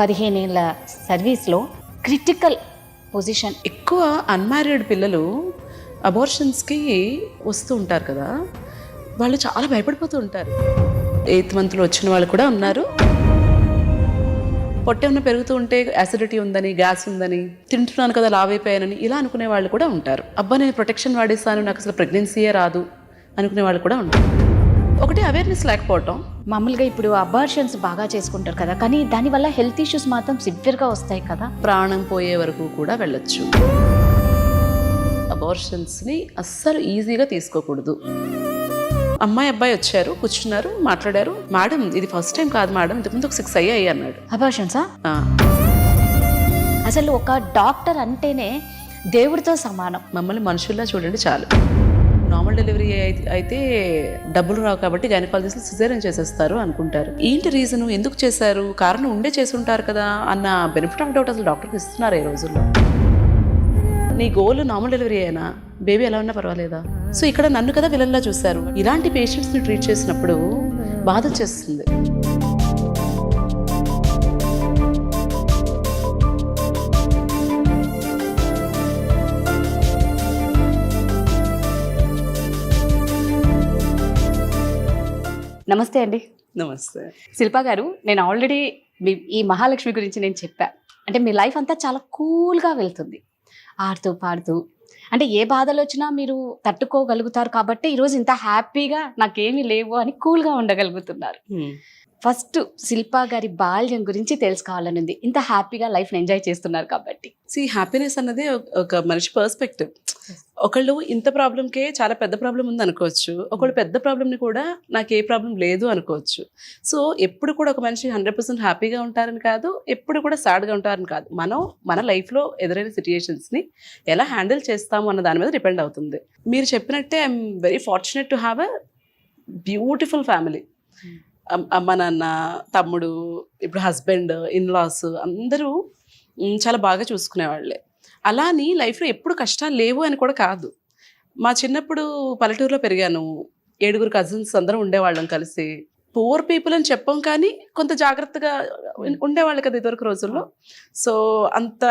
15 ఏళ్ళ సర్వీస్లో critical position. ఎక్కువ అన్మ్యారీడ్ పిల్లలు అబార్షన్స్కి వస్తూ ఉంటారు కదా, వాళ్ళు చాలా భయపడిపోతూ ఉంటారు. 8th మంత్లో వచ్చిన వాళ్ళు కూడా ఉన్నారు. పొట్ట ఏమైనా పెరుగుతూ ఉంటే యాసిడిటీ ఉందని, గ్యాస్ ఉందని, తింటున్నాను కదా లావైపోయానని ఇలా అనుకునే వాళ్ళు కూడా ఉంటారు. అబ్బా నేను ప్రొటెక్షన్ వాడేస్తాను, నాకు అసలు ప్రెగ్నెన్సీయే రాదు అనుకునే వాళ్ళు కూడా ఉంటారు. ఒకటి అవేర్నెస్ లేకపోవటం. మామూలుగా ఇప్పుడు అబార్షన్స్ బాగా చేసుకుంటారు కదా, కానీ దానివల్ల హెల్త్ ఇష్యూస్ మాత్రం సివియర్గా వస్తాయి కదా. ప్రాణం పోయే వరకు కూడా వెళ్ళొచ్చు. అబార్షన్స్ని అస్సలు ఈజీగా తీసుకోకూడదు. అమ్మాయి అబ్బాయి వచ్చారు, కూర్చున్నారు, మాట్లాడారు. మేడం ఇది ఫస్ట్ టైం కాదు మేడం, ఇంతకుముందు ఒక 6 అయ్యాయి అన్నాడు. అబార్షన్సా? అసలు ఒక డాక్టర్ అంటేనే దేవుడితో సమానం. మమ్మల్ని మనుషుల్లా చూడండి చాలు. నార్మల్ డెలివరీ అయితే డబ్బులు రావు కాబట్టి గైనకాలజిస్టులు సిజేరియన్ చేసేస్తారు అనుకుంటారు. ఏంటి రీజను, ఎందుకు చేశారు, కారణం ఉండే చేసి ఉంటారు కదా అన్న బెనిఫిట్ ఆఫ్ డౌట్ అసలు డాక్టర్కి ఇస్తున్నారు ఈ రోజుల్లో. నీ గోల్ నార్మల్ డెలివరీ అయినా బేబీ ఎలా ఉన్నా పర్వాలేదా? సో ఇక్కడ నన్ను కదా విలన్లా చూశారు. ఇలాంటి పేషెంట్స్ని ట్రీట్ చేసినప్పుడు బాధ చేస్తుంది. నమస్తే అండి. నమస్తే. శిల్పా గారు, నేను ఆల్రెడీ ఈ మహాలక్ష్మి గురించి నేను చెప్పా. అంటే మీ లైఫ్ అంతా చాలా కూల్గా వెళ్తుంది, ఆడుతూ పాడుతూ. అంటే ఏ బాధలు వచ్చినా మీరు తట్టుకోగలుగుతారు కాబట్టి ఈరోజు ఇంత హ్యాపీగా నాకేమీ లేవు అని కూల్గా ఉండగలుగుతున్నారు. ఫస్ట్ శిల్పా గారి బాల్యం గురించి తెలుసుకోవాలని ఉంది. ఇంత హ్యాపీగా లైఫ్ని ఎంజాయ్ చేస్తున్నారు కాబట్టి. హ్యాపీనెస్ అన్నది ఒక మనిషి పర్స్పెక్టివ్. ఒకళ్ళు ఇంత ప్రాబ్లంకే చాలా పెద్ద ప్రాబ్లం ఉంది అనుకోవచ్చు, ఒకళ్ళు పెద్ద ప్రాబ్లంని కూడా నాకు ఏ ప్రాబ్లం లేదు అనుకోవచ్చు. సో ఎప్పుడు కూడా ఒక మనిషి 100% హ్యాపీగా ఉంటారని కాదు, ఎప్పుడు కూడా సాడ్గా ఉంటారని కాదు. మనం మన లైఫ్లో ఎదురైన సిచ్యుయేషన్స్ని ఎలా హ్యాండిల్ చేస్తాము అన్న దాని మీద డిపెండ్ అవుతుంది. మీరు చెప్పినట్టే I'm very fortunate to have a beautiful family. అమ్మ నాన్న, తమ్ముడు, ఇప్పుడు హస్బెండ్, ఇన్లాస్ అందరూ చాలా బాగా చూసుకునేవాళ్ళే. అలా అని లైఫ్లో ఎప్పుడు కష్టాలు లేవు అని కూడా కాదు. మా చిన్నప్పుడు పల్లెటూరులో పెరిగాను. 7 కజిన్స్ అందరం ఉండేవాళ్ళం కలిసి. పూర్ పీపుల్ అని చెప్పాం కానీ కొంత జాగ్రత్తగా ఉండేవాళ్ళు కదా ఇదివరకు రోజుల్లో. సో అంత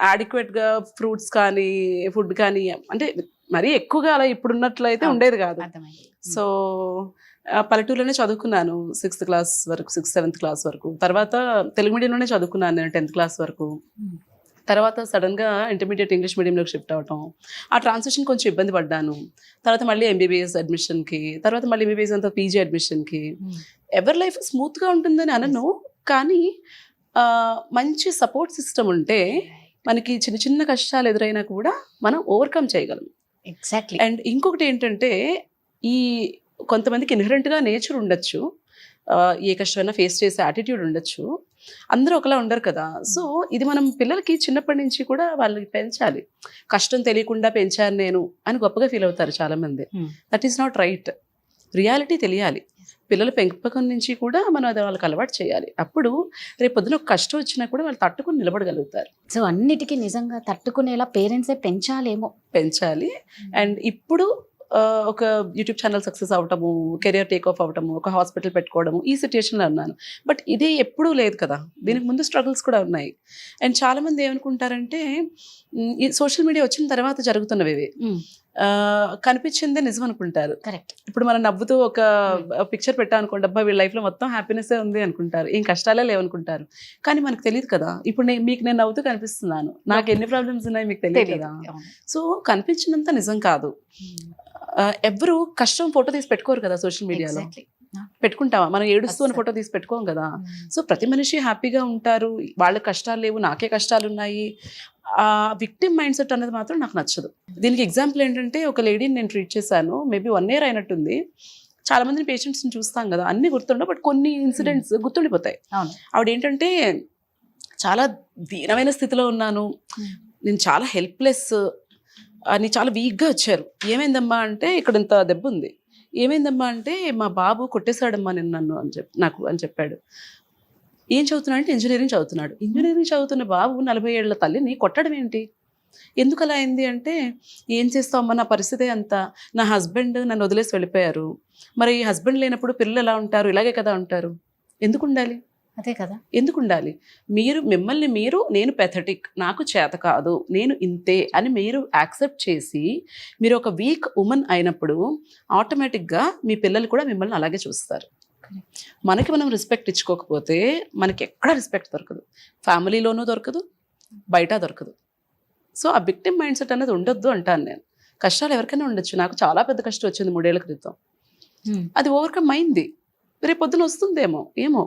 యాడిక్వేట్గా ఫ్రూట్స్ కానీ ఫుడ్ కానీ అంటే మరీ ఎక్కువగా అలా ఇప్పుడున్నట్లయితే ఉండేది కాదు. సో పల్లెటూరులోనే చదువుకున్నాను 6th క్లాస్ వరకు, 6th 7th క్లాస్ వరకు. తర్వాత తెలుగు మీడియంలోనే చదువుకున్నాను నేను 10th క్లాస్ వరకు. తర్వాత సడన్గా ఇంటర్మీడియట్ ఇంగ్లీష్ మీడియంలోకి షిఫ్ట్ అవటం, ఆ ట్రాన్సిషన్ కొంచెం ఇబ్బంది పడ్డాను. తర్వాత మళ్ళీ ఎంబీబీఎస్ అడ్మిషన్కి, తర్వాత మళ్ళీ ఎంబీబీఎస్ అంతా పీజీ అడ్మిషన్కి. ఎవరి లైఫ్ స్మూత్గా ఉంటుందని అనను, కానీ మంచి సపోర్ట్ సిస్టమ్ ఉంటే మనకి చిన్న చిన్న కష్టాలు ఎదురైనా కూడా మనం ఓవర్కమ్ చేయగలం. ఎగ్జాక్ట్లీ. అండ్ ఇంకొకటి ఏంటంటే, ఈ కొంతమందికి ఇన్హరెంట్గా నేచర్ ఉండొచ్చు, ఏ కష్టమైనా ఫేస్ చేసే యాటిట్యూడ్ ఉండొచ్చు. అందరూ ఒకలా ఉండరు కదా. సో ఇది మనం పిల్లలకి చిన్నప్పటి నుంచి కూడా వాళ్ళకి పెంచాలి. కష్టం తెలియకుండా పెంచాను నేను అని గొప్పగా ఫీల్ అవుతారు చాలామంది. That is not right. Reality తెలియాలి. పిల్లల పెంపకం నుంచి కూడా మనం అది వాళ్ళకి అలవాటు చేయాలి. అప్పుడు రేపు పొద్దున ఒక కష్టం వచ్చినా కూడా వాళ్ళు తట్టుకుని నిలబడగలుగుతారు. సో అన్నిటికీ నిజంగా తట్టుకునేలా పేరెంట్సే పెంచాలి. అండ్ ఇప్పుడు ఒక యూట్యూబ్ ఛానల్ సక్సెస్ అవ్వటము, కెరియర్ టేక్ ఆఫ్ అవ్వటము, ఒక హాస్పిటల్ పెట్టుకోవడము, ఈ సిచ్యుయేషన్లో ఉన్నాను. బట్ ఇది ఎప్పుడూ లేదు కదా, దీనికి ముందు స్ట్రగుల్స్ కూడా ఉన్నాయి. అండ్ చాలామంది ఏమనుకుంటారంటే ఈ సోషల్ మీడియా వచ్చిన తర్వాత జరుగుతున్నవి ఇవి కనిపించిందే నిజం అనుకుంటారు. కరెక్ట్. ఇప్పుడు మనం నవ్వుతూ ఒక పిక్చర్ పెట్టామనుకోండి, అబ్బా వీళ్ళ లైఫ్లో మొత్తం హ్యాపీనెస్సే ఉంది అనుకుంటారు, ఏం కష్టాలే లేవనుకుంటారు. కానీ మనకు తెలియదు కదా. ఇప్పుడు మీకు నేను నవ్వుతూ కనిపిస్తున్నాను, నాకు ఎన్ని ప్రాబ్లమ్స్ ఉన్నాయి మీకు తెలియదు కదా. సో కనిపించినంత నిజం కాదు. ఎవరు కష్టం ఫోటో తీసి పెట్టుకోరు కదా సోషల్ మీడియాలో. పెట్టుకుంటావా? మనం ఏడుస్తూ ఉన్న ఫోటో తీసి పెట్టుకోం కదా. సో ప్రతి మనిషి హ్యాపీగా ఉంటారు, వాళ్ళకి కష్టాలు లేవు, నాకే కష్టాలు ఉన్నాయి. ఆ విక్టిమ్ మైండ్ సెట్ అనేది మాత్రం నాకు నచ్చదు. దీనికి ఎగ్జాంపుల్ ఏంటంటే, ఒక లేడీని నేను ట్రీట్ చేశాను, మేబీ 1 year అయినట్టుంది. చాలా మందిని పేషెంట్స్ని చూస్తాం కదా, అన్ని గుర్తుండవు, బట్ కొన్ని ఇన్సిడెంట్స్ గుర్తుండిపోతాయి. ఆవిడ ఏంటంటే చాలా దీనమైన స్థితిలో ఉన్నాను, నేను చాలా హెల్ప్లెస్ అని చాలా వీక్గా వచ్చారు. ఏమైందమ్మా అంటే, ఇక్కడ ఇంత దెబ్బ ఉంది. ఏమైందమ్మా అంటే, మా బాబు కొట్టేశాడమ్మా నన్ను అని చెప్పాడు. ఏం చదువుతున్నా అంటే ఇంజనీరింగ్ చదువుతున్నాడు. ఇంజనీరింగ్ చదువుతున్న బాబు 40 ఏళ్ల తల్లిని కొట్టడం ఏంటి, ఎందుకు అలా అయింది అంటే, ఏం చేస్తామమ్మా నా పరిస్థితే అంత, నా హస్బెండ్ నన్ను వదిలేసి వెళ్ళిపోయారు, మరి హస్బెండ్ లేనప్పుడు పిల్లలు ఎలా ఉంటారు, ఇలాగే కదా ఉంటారు, ఎందుకు ఉండాలి, అదే కదా. ఎందుకు ఉండాలి? మిమ్మల్ని మీరు నేను పెథటిక్, నాకు చేత కాదు, నేను ఇంతే అని మీరు యాక్సెప్ట్ చేసి మీరు ఒక వీక్ ఉమెన్ అయినప్పుడు ఆటోమేటిక్గా మీ పిల్లలు కూడా మిమ్మల్ని అలాగే చూస్తారు. మనకి మనం రెస్పెక్ట్ ఇచ్చుకోకపోతే మనకి ఎక్కడ రెస్పెక్ట్ దొరకదు, ఫ్యామిలీలోనూ దొరకదు, బయట దొరకదు. సో ఆ విక్టిమ్ మైండ్ సెట్ అనేది ఉండొద్దు అంటాను నేను. కష్టాలు ఎవరికైనా ఉండొచ్చు, నాకు చాలా పెద్ద కష్టం వచ్చింది 3 ఏళ్ల క్రితం, అది ఓవర్కమ్ అయింది, రేపు పొద్దున వస్తుందేమో ఏమో.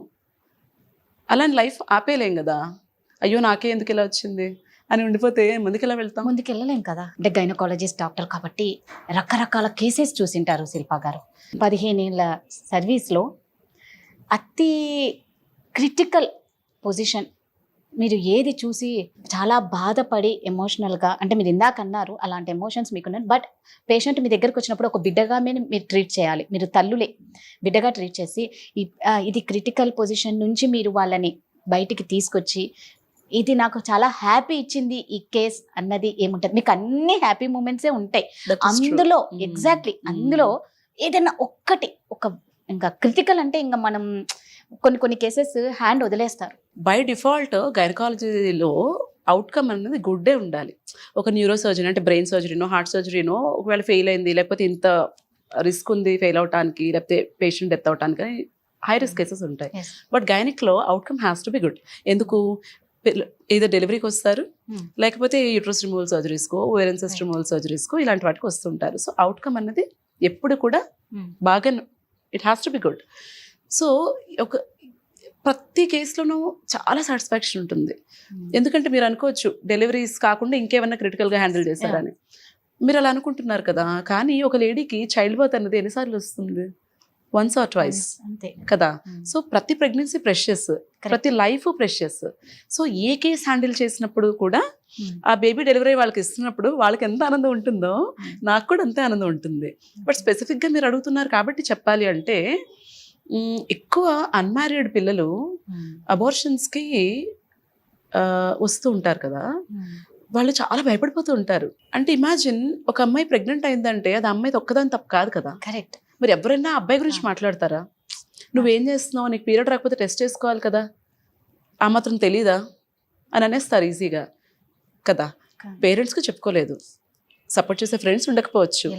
అలాంటి లైఫ్ ఆపేలేం కదా, అయ్యో నాకే ఎందుకు ఇలా వచ్చింది అని ఉండిపోతే ముందుకెలా వెళ్తాం? ముందుకు వెళ్ళలేం కదా. అంటే గైనకాలజిస్ట్ డాక్టర్ కాబట్టి రకరకాల కేసెస్ చూసింటారు శిల్ప గారు. 15 ఏళ్ళ సర్వీస్లో అతి క్రిటికల్ పొజిషన్ మీరు ఏది చూసి చాలా బాధపడి ఎమోషనల్గా, అంటే మీరు ఇందాక అన్నారు అలాంటి ఎమోషన్స్ మీకున్నాయి, బట్ పేషెంట్ మీ దగ్గరకు వచ్చినప్పుడు ఒక బిడ్డగా మీరు ట్రీట్ చేయాలి, మీరు తల్లులే బిడ్డగా ట్రీట్ చేసి ఇది క్రిటికల్ పొజిషన్ నుంచి మీరు వాళ్ళని బయటికి తీసుకొచ్చి ఇది నాకు చాలా హ్యాపీ ఇచ్చింది ఈ కేస్ అన్నది ఏముంటుంది? మీకు అన్ని హ్యాపీ మూమెంట్సే ఉంటాయి అందులో, ఎగ్జాక్ట్లీ అందులో ఏదైనా ఒక్కటి ఇంకా క్రిటికల్ అంటే ఇంకా మనం కొన్ని కేసెస్ హ్యాండ్ వదిలేస్తారు. బై డిఫాల్ట్ గైనకాలజీలో అవుట్కమ్ అనేది గుడ్డే ఉండాలి. ఒక న్యూరో సర్జరీ అంటే బ్రెయిన్ సర్జరీనో హార్ట్ సర్జరీనో ఒకవేళ ఫెయిల్ అయింది, లేకపోతే ఇంత రిస్క్ ఉంది ఫెయిల్ అవడానికి, లేకపోతే పేషెంట్ డెత్ అవడానికి హై రిస్క్ కేసెస్ ఉంటాయి. బట్ గైనిక్లో outcome has to be good. ఎందుకు? ఏదో డెలివరీకి వస్తారు, లేకపోతే యూట్రస్ రిమూవల్ సర్జరీస్కో, ఓవేరియన్ సిస్ట్ రిమూవల్ సర్జరీస్కో ఇలాంటి వాటికి వస్తుంటారు. సో అవుట్కమ్ అనేది ఎప్పుడు కూడా బాగా it has to be good. So ప్రతి కేసులోనూ చాలా సాటిస్ఫాక్షన్ ఉంటుంది. ఎందుకంటే మీరు అనుకోవచ్చు డెలివరీస్ కాకుండా ఇంకేమన్నా క్రిటికల్గా హ్యాండిల్ చేశారని, మీరు అలా అనుకుంటున్నారు కదా. కానీ ఒక లేడీకి చైల్డ్ బర్త్ అనేది ఎన్నిసార్లు వస్తుంది? వన్స్ ఆర్ ట్వైస్ కదా. సో ప్రతి ప్రెగ్నెన్సీ ప్రెషియస్, ప్రతి లైఫ్ ప్రెషియస్. సో ఏ కేసు హ్యాండిల్ చేసినప్పుడు కూడా ఆ బేబీ డెలివరీ వాళ్ళకి ఇస్తున్నప్పుడు వాళ్ళకి ఎంత ఆనందం ఉంటుందో నాకు కూడా అంతే ఆనందం ఉంటుంది. బట్ స్పెసిఫిక్గా మీరు అడుగుతున్నారు కాబట్టి చెప్పాలి అంటే, ఎక్కువ అన్మ్యారీడ్ పిల్లలు అబార్షన్స్కి వస్తూ ఉంటారు కదా, వాళ్ళు చాలా భయపడిపోతూ ఉంటారు. అంటే ఇమాజిన్ ఒక అమ్మాయి ప్రెగ్నెంట్ అయిందంటే అది అమ్మాయిది ఒక్కదాని తప్పు కాదు కదా. కరెక్ట్. మరి ఎవరైనా అబ్బాయి గురించి మాట్లాడతారా? నువ్వేం చేస్తున్నావు, నీకు పీరియడ్ రాకపోతే టెస్ట్ చేసుకోవాలి కదా, ఆ మాత్రం తెలీదా అని అనేస్తారు ఈజీగా కదా. పేరెంట్స్కి చెప్పుకోలేదు, సపోర్ట్ చేసే ఫ్రెండ్స్ ఉండకపోవచ్చు,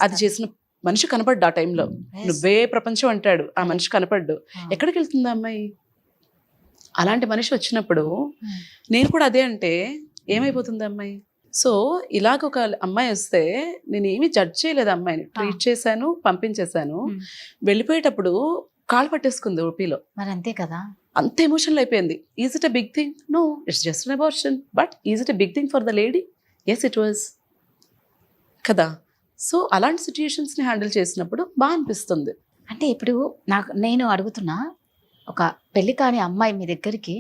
అది చేసిన మనిషి కనపడ్డు ఆ టైంలో, నువ్వే ప్రపంచం అంటాడు, ఆ మనిషి కనపడ్డు, ఎక్కడికి వెళ్తుంది అమ్మాయి? అలాంటి మనిషి వచ్చినప్పుడు నేను కూడా అదే అంటే ఏమైపోతుంది అమ్మాయి? సో ఇలాగ ఒక అమ్మాయి వస్తే నేను ఏమీ జడ్జ్ చేయలేదు, అమ్మాయిని ట్రీట్ చేశాను, పంపించేశాను. వెళ్ళిపోయేటప్పుడు కాళ్ళు పట్టేసుకుంది ఓపీలో. మరి అంతే కదా, అంత ఎమోషనల్ అయిపోయింది. Is it a big thing? No, it's just an abortion. But is it a big thing for the lady? Yes it was కదా. సో అలాంటి సిచ్యుయేషన్స్ని హ్యాండిల్ చేసినప్పుడు బాగా అనిపిస్తుంది. అంటే ఇప్పుడు నేను అడుగుతున్నా, ఒక పెళ్లి కాని అమ్మాయి మీ దగ్గరికి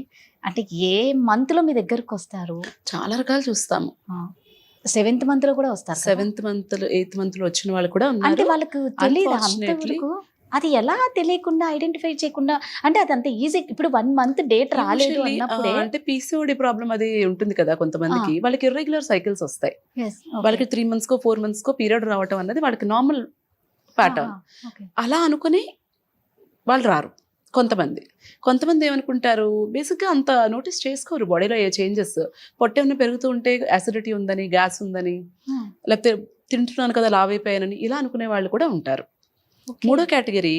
అంటే ఏ మంత్లో మీ దగ్గరకు వస్తారు? చాలా రకాలు చూస్తాము. 7th మంత్లో కూడా వస్తారు. 7th మంత్లో 8th మంత్లో వచ్చిన వాళ్ళు కూడా ఉన్నారు. అంటే వాళ్ళకు తెలియదు, అది ఎలా తెలియకుండా ఐడెంటిఫై చేయకుండా, అంటే అది అంత ఈజీ. ఇప్పుడు 1 మంత్ డేట్ రాలేదు అన్నప్పుడే, అంటే పీసీఓడి ప్రాబ్లం అది ఉంటుంది కదా కొంతమందికి, వాళ్ళకి ఇర్రెగ్యులర్ సైకిల్స్ వస్తాయి. వాళ్ళకి 3 monthsకో 4 monthsకో పీరియడ్ రావటం అన్నది వాళ్ళకి నార్మల్ ప్యాటర్న్. అలా అనుకుని వాళ్ళు రారు. కొంతమంది ఏమనుకుంటారు, బేసిక్గా అంత నోటీస్ చేసుకోరు బాడీలో ఏ చేంజెస్. పొట్ట ఏమైనా పెరుగుతూ ఉంటే యాసిడిటీ ఉందని, గ్యాస్ ఉందని, లేకపోతే తింటున్నాను కదా లావ్ అయిపోయానని ఇలా అనుకునే వాళ్ళు కూడా ఉంటారు. 3వ కేటగిరీ,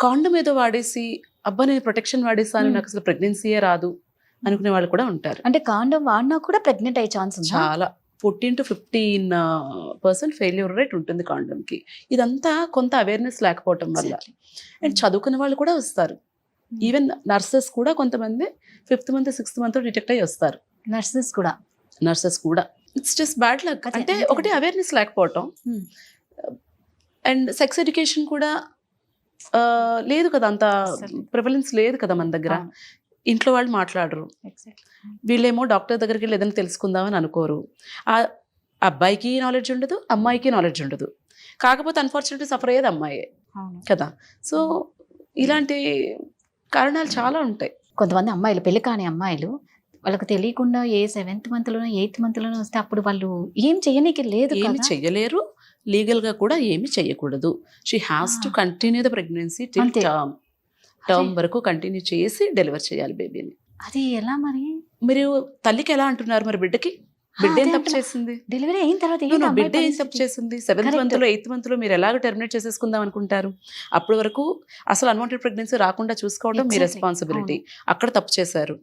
కాండమ్ ఏదో వాడేసి అబ్బా నేను ప్రొటెక్షన్ వాడేసాను, నాకు అసలు ప్రెగ్నెన్సీయే రాదు అనుకునే వాళ్ళు కూడా ఉంటారు. అంటే కాండమ్ వాడినా కూడా ప్రెగ్నెంట్ అయ్యే ఛాన్స్ ఉంది. చాలా 14 to 15% ఫెయిల్యూర్ రేట్ ఉంటుంది కాండమ్కి. ఇదంతా కొంత అవేర్నెస్ లేకపోవటం వల్ల. అండ్ చదువుకునే వాళ్ళు కూడా వస్తారు. ఈవెన్ నర్సెస్ కూడా కొంతమంది 5th month 6th month detect అయ్యి వస్తారు. నర్సెస్ కూడా ఇట్స్ జస్ట్ బ్యాడ్ లక్. అంటే ఒకటి అవేర్నెస్ లేకపోవటం, అండ్ సెక్స్ ఎడ్యుకేషన్ కూడా లేదు కదా, అంత ప్రివలెన్స్ లేదు కదా మన దగ్గర. ఇంట్లో వాళ్ళు మాట్లాడరు, వీళ్ళేమో డాక్టర్ దగ్గరికి వెళ్ళి ఏదైనా తెలుసుకుందామని అనుకోరు. ఆ అబ్బాయికి నాలెడ్జ్ ఉండదు, అమ్మాయికి నాలెడ్జ్ ఉండదు. కాకపోతే అన్ఫార్చునేట్లీ సఫర్ అయ్యేది అమ్మాయే కదా. సో ఇలాంటి కారణాలు చాలా ఉంటాయి. కొంతమంది అమ్మాయిలు, పెళ్లి కాని అమ్మాయిలు, వాళ్ళకి తెలియకుండా 7th మంత్లోనో 8th మంత్లోనో వస్తే అప్పుడు వాళ్ళు ఏం చేయనీకి లేదు, ఏమి చెయ్యలేరు, లీగల్గా కూడా ఏమి చెయ్యకూడదు. She has to continue the pregnancy till term. Term వరకు కంటిన్యూ చేసి డెలివర్ చేయాలి బేబీని. అది ఎలా మరి? మీరు తల్లికి ఎలా అంటున్నారు మరి బిడ్డకి? బిడ్డ ఏం అదే తప్పు అంటున్నా. చేసింది? డెలివరీ అయిన తర్వాత No, ఏంటి no, అమ్మాయి బిడ్డ ఏం తప్పు పరిస్థితి? చేసింది? 7th Correct. మంత్ లో 8th మంత్ లో మీరు ఎలాగ టెర్మినేట్ చేసేసుకుందాం అనుకుంటారు? అప్పటి వరకు అసలు అన్వాంటెడ్ ప్రెగ్నెన్సీ రాకుండా చూసుకోవడం మీ Exactly. రెస్పాన్సిబిలిటీ. అక్కడ తప్పు చేశారు.